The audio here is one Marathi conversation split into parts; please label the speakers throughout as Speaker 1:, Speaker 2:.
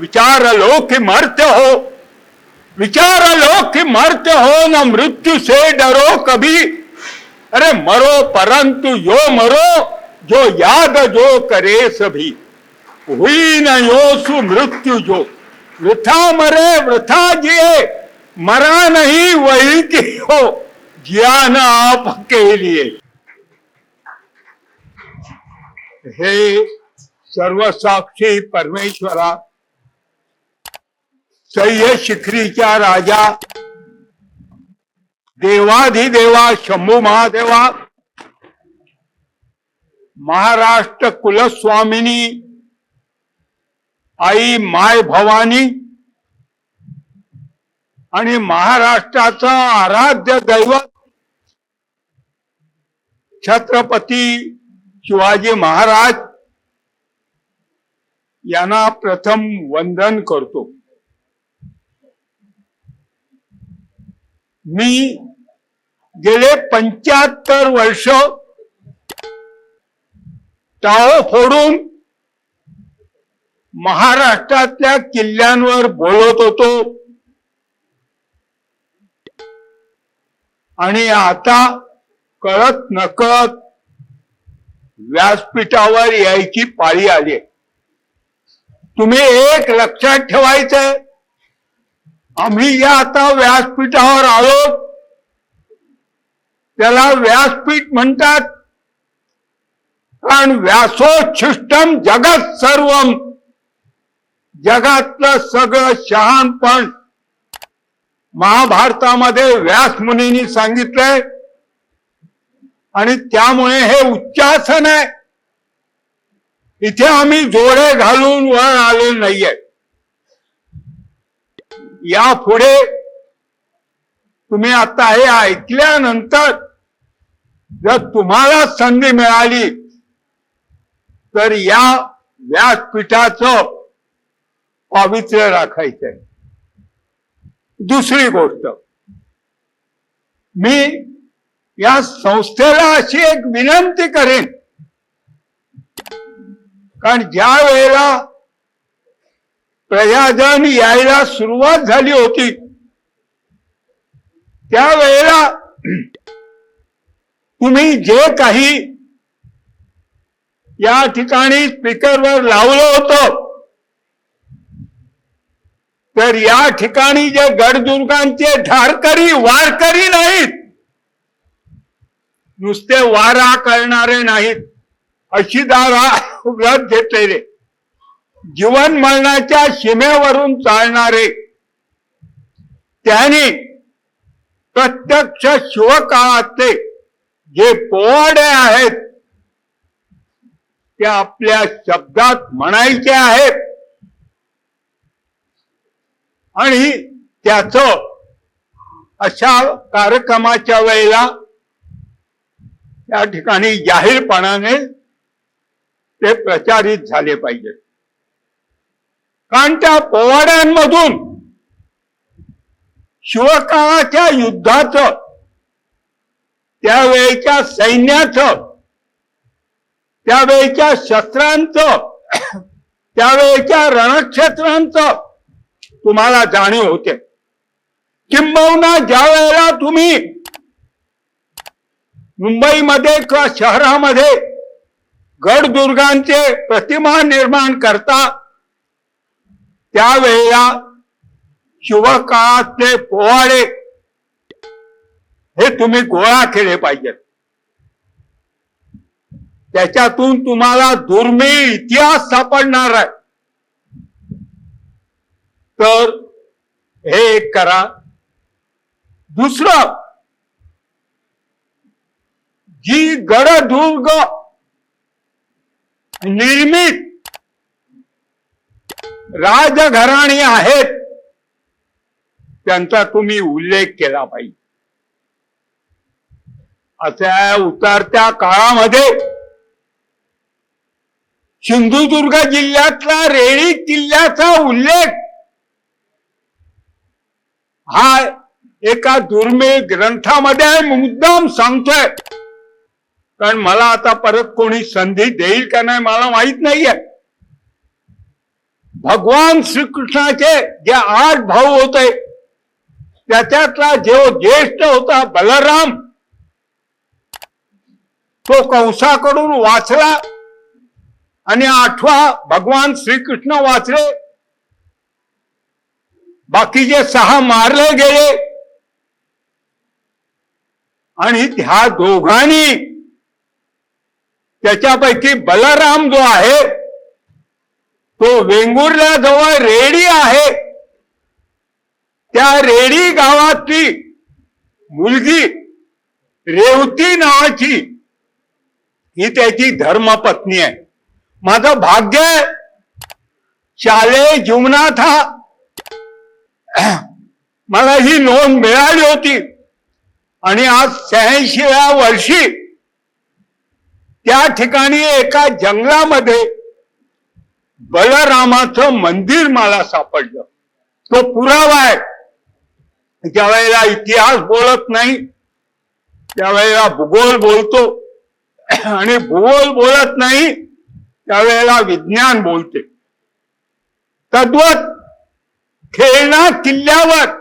Speaker 1: विचार लो कि मरते हो, विचार लो कि मरते हो, न मृत्यु से डरो कभी। अरे मरो परंतु यो मरो, जो याद जो करे सभी। हुई न यो सु मृत्यु जो, वृथा मरे वृथा जिए, मरा नहीं वही की हो, जिया न आपके लिए। हे सर्वसाक्षी परमेश्वरा, सह्य शिखरीच्या राजा, देवाधिदेवा शंभू महादेवा, महाराष्ट्र कुलस्वामिनी आई माय भवानी आणि महाराष्ट्राचा आराध्य दैवत छत्रपती शिवाजी महाराज यांना प्रथम वंदन करतो। मी गेले 75 वर्ष टाळं फोडून महाराष्ट्रातल्या किल्ल्यांवर बोलत होतो आणि आता कळत नकळत व्यासपीठावर यायची पाळी आली। तुम्ही एक लक्षात ठेवायचंय, आम्ही या आता व्यासपीठावर आलो, त्याला व्यासपीठ म्हणतात, कारण व्यासोच्छिष्टम जगत सर्वम, जगातलं सगळं शहाणपण महाभारतामध्ये व्यास मुनींनी सांगितलंय आणि त्यामुळे हे उच्चासन आहे। इथे आम्ही जोडे घालून वर आले नाहीये। यापुढे तुम्ही आता हे ऐकल्यानंतर जर तुम्हाला संधी मिळाली तर या व्यासपीठाचं पावित्र्य राखायचंय। दुसरी गोष्ट, मी या संस्थेला अशी एक विनंती करेन, कारण ज्या वेळेला प्रजाजन यायला सुरुवात झाली होती त्यावेळेला तुम्ही जे काही या ठिकाणी स्पीकरवर लावलं होतं, तर या ठिकाणी जे गडदुर्गांचे ढारकरी वारकरी नाहीत, नुसते वारा करणारे नाहीत, अशी दारा व्रत घेतलेले, जीवन मरणाच्या सीमेवरून चालणारे, त्यांनी प्रत्यक्ष शिवकाळातले जे पोवाडे आहेत ते आपल्या शब्दात म्हणायचे आहेत आणि त्याचं अशा कार्यक्रमाच्या वेळेला या ठिकाणी जाहीरपणाने ते प्रचारित झाले पाहिजे। कारण त्या पोवाड्यांमधून शिवकाळाच्या युद्धाचं, त्यावेळेच्या सैन्याचं, त्यावेळेच्या शस्त्रांचं, त्यावेळेच्या रणक्षेत्रांचं तुम्हाला जाणीव होते। किंबहुना ज्या वेळेला तुम्ही मुंबईमध्ये किंवा शहरामध्ये गडदुर्गांचे प्रतिमा निर्माण करता त्यावेळेला शिवकाळातले पोवाडे हे तुम्ही गोळा केले पाहिजेत। त्याच्यातून तुम्हाला दुर्मिळ इतिहास सापडणार आहे। तर हे एक करा। दुसरं, जी गडदुर्ग निर्मित राजघराणी आहेत त्यांचा तुम्ही उल्लेख केला पाहिजे। अशा उतरत्या काळामध्ये सिंधुदुर्ग जिल्ह्यातला रेडी किल्ल्याचा उल्लेख हा एका दुर्मिळ ग्रंथामध्ये मुद्दाम सांगतोय, कारण मला आता परत कोणी संधी देईल का नाही मला माहित नाहीये। भगवान श्रीकृष्णाचे जे 8 भाऊ होते त्याच्यातला जो ज्येष्ठ होता बलराम, तो कंसाकडून वाचला आणि 8वा भगवान श्रीकृष्ण वाचले. बाकीचे 6 मारले गेले. आणि त्या दोघांनी, त्याच्यापैकी बलराम जो आहे तो वेंगुर्ल्या जवळ रेडी आहे, त्या रेडी गावातली मुलगी रेवती नावाची ही त्याची धर्मपत्नी आहे. माझं भाग्य शालेय जीवनात मला ही नोंद मिळाली होती. आणि आज 86व्या वर्षी त्या ठिकाणी एका जंगलामध्ये बलरामाचं मंदिर मला सापडलं. तो पुरावा आहे. ज्या वेळेला इतिहास बोलत नाही त्यावेळेला भूगोल बोलतो, आणि भूगोल बोलत नाही त्यावेळेला विज्ञान बोलते. तद्वत खेळणा किल्ल्यावर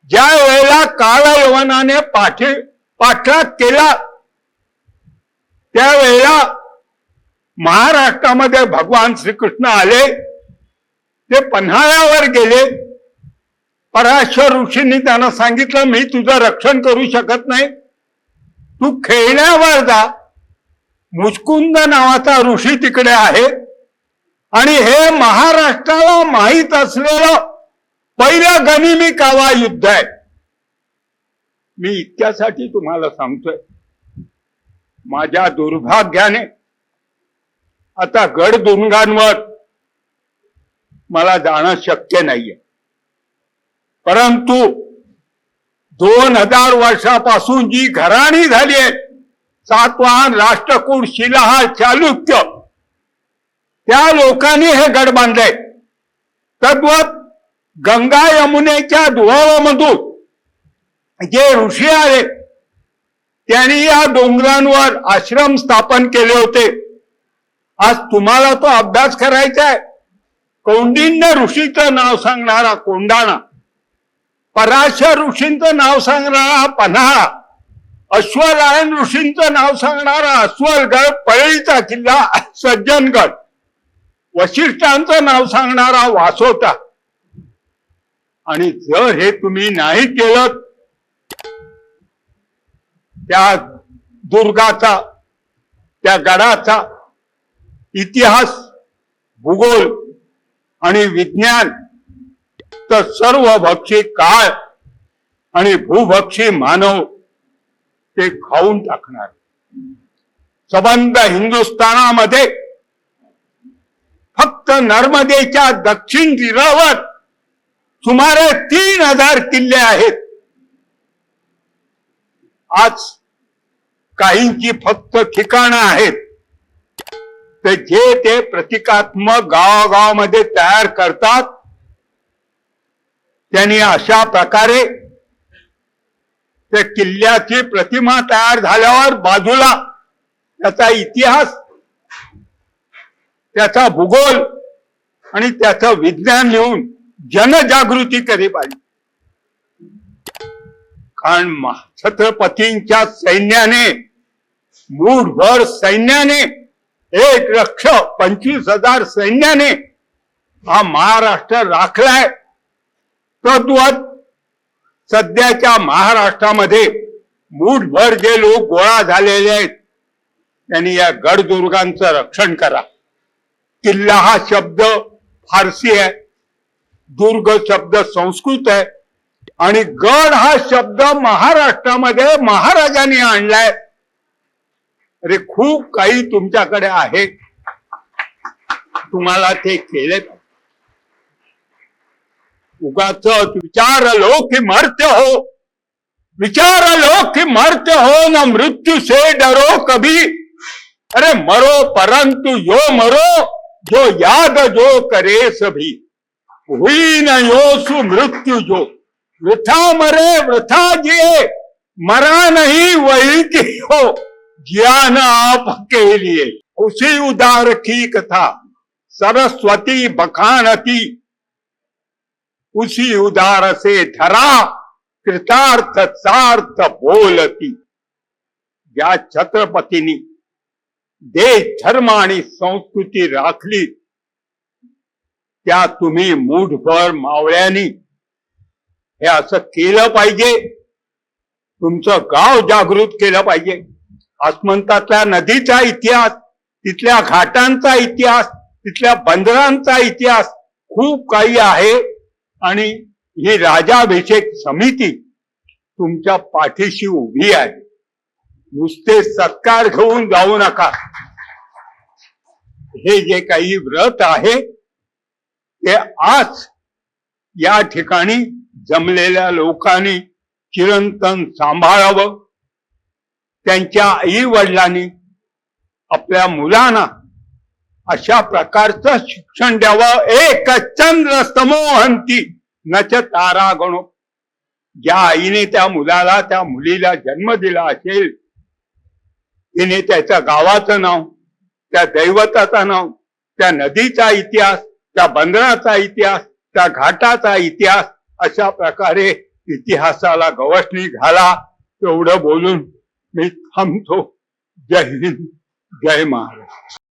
Speaker 1: ज्या वेळेला कालयवनाने पाठलाग केला त्यावेळेला महाराष्ट्रामध्ये भगवान श्रीकृष्ण आले. ते पन्हाळ्यावर गेले. पराशर ऋषींनी त्यांना सांगितलं, मी तुझं रक्षण करू शकत नाही, तू खेळण्यावर जा. मुचकुंद नावाचा ऋषी तिकडे आहे आणि हे महाराष्ट्राला माहीत असलेलं पहिलं गनिमी कावा युद्ध आहे. मी इतक्यासाठी तुम्हाला सांगतोय, माझ्या दुर्भाग्याने आता गडदुर्गांवर मला जाणं शक्य नाहीये. परंतु 2000 वर्षापासून जी घराणी झाली आहे, सातवाहन, राष्ट्रकूट, शिलाहार, चालुक्य, त्या लोकांनी हे गड बांधले. तद्वत गंगा यमुनेच्या दुहावामधून जे ऋषी आले त्यांनी या डोंगरांवर आश्रम स्थापन केले होते. आज तुम्हाला तो अभ्यास करायचा आहे. कौंडिन्य ऋषीचं नाव सांगणारा कोंडाणा, पराशर ऋषींचं नाव सांगणारा पन्हाळा, अश्वलायन ऋषींचं नाव सांगणारा अस्वलगड, पळईचा किल्ला सज्जनगड, वशिष्ठांचं नाव सांगणारा वासोटा. आणि जर हे तुम्ही नाही केलं, त्या दुर्गाचा, त्या गडाचा इतिहास, भूगोल आणि विज्ञान तर सर्वभक्षी काळ आणि भूभक्षी मानव ते खाऊन टाकणार. सबंध हिंदुस्थानामध्ये फक्त नर्मदेच्या दक्षिण तीरावर सुमारे 3000 किल्ले आहेत. आज काहींची फक्त ठिकाणं आहेत. ते जे ते प्रतिकात्मक गावागावामध्ये तयार करतात. त्यांनी अशा प्रकारे त्या किल्ल्याची प्रतिमा तयार झाल्यावर बाजूला त्याचा इतिहास, त्याचा भूगोल आणि त्याचं विज्ञान लिहून जनजागृती करी पाहिजे. कारण छत्रपतींच्या सैन्याने, मूठभर सैन्याने, 1,25,000 सैन्याने हा महाराष्ट्र राखलाय. तद्वत सध्याच्या महाराष्ट्रामध्ये मूठभर जे लोक गोळा झालेले आहेत त्यांनी या गडदुर्गांचं रक्षण करा. किल्ला हा शब्द फारसी आहे, दुर्ग शब्द संस्कृत आहे, आणि गड हा शब्द महाराष्ट्रामध्ये महाराजांनी आणलाय. अरे खूप काही तुमच्याकडे आहे, तुम्हाला ते केले. उगाच विचार लो कि मरते हो, विचार लो कि मरते हो, न मृत्यु से डरो कभी. अरे मरो परंतु यो मरो, जो याद जो करे सभी. हुई न यो सु मृत्यु जो, वृथा मरे वृथा जिए, मरा नहीं वही की हो, ज्ञान आप के लिए. उसी उदार की कथा सरस्वती बखानती, उसी उदार से धरा कृतार्थ सार्थ बोलती. या छत्रपतींनी देश धर्म आणि संस्कृती राखली, त्या तुम्ही मूठभर मावळ्यांनी हे असं केलं पाहिजे. तुमचं गाव जागृत केलं पाहिजे. आसमंतातल्या नदीचा इतिहास, तिथल्या घाटांचा इतिहास, तिथल्या बंदरांचा इतिहास खूप काही आहे. आणि ही राजाभिषेक समिती तुमच्या पाठीशी उभी आहे. नुसते सत्कार घेऊन जाऊ नका. हे जे काही व्रत आहे ते आज या ठिकाणी जमलेल्या लोकांनी चिरंतन सांभाळावं. त्यांच्या आई वडिलांनी आपल्या मुलांना अशा प्रकारचं शिक्षण द्यावं. एक चंद्र समोहंती नच तारा गणो. ज्या आईने त्या मुलाला त्या मुलीला जन्म दिला असेल, तिने त्याच्या गावाचं नाव, त्या दैवताचं नाव, त्या नदीचा इतिहास, त्या बंदराचा इतिहास, त्या घाटाचा इतिहास, अशा प्रकारे इतिहासाला गवसणी घाला. एवढं बोलून मी थांबतो. जय हिंद, जय महाराष्ट्र.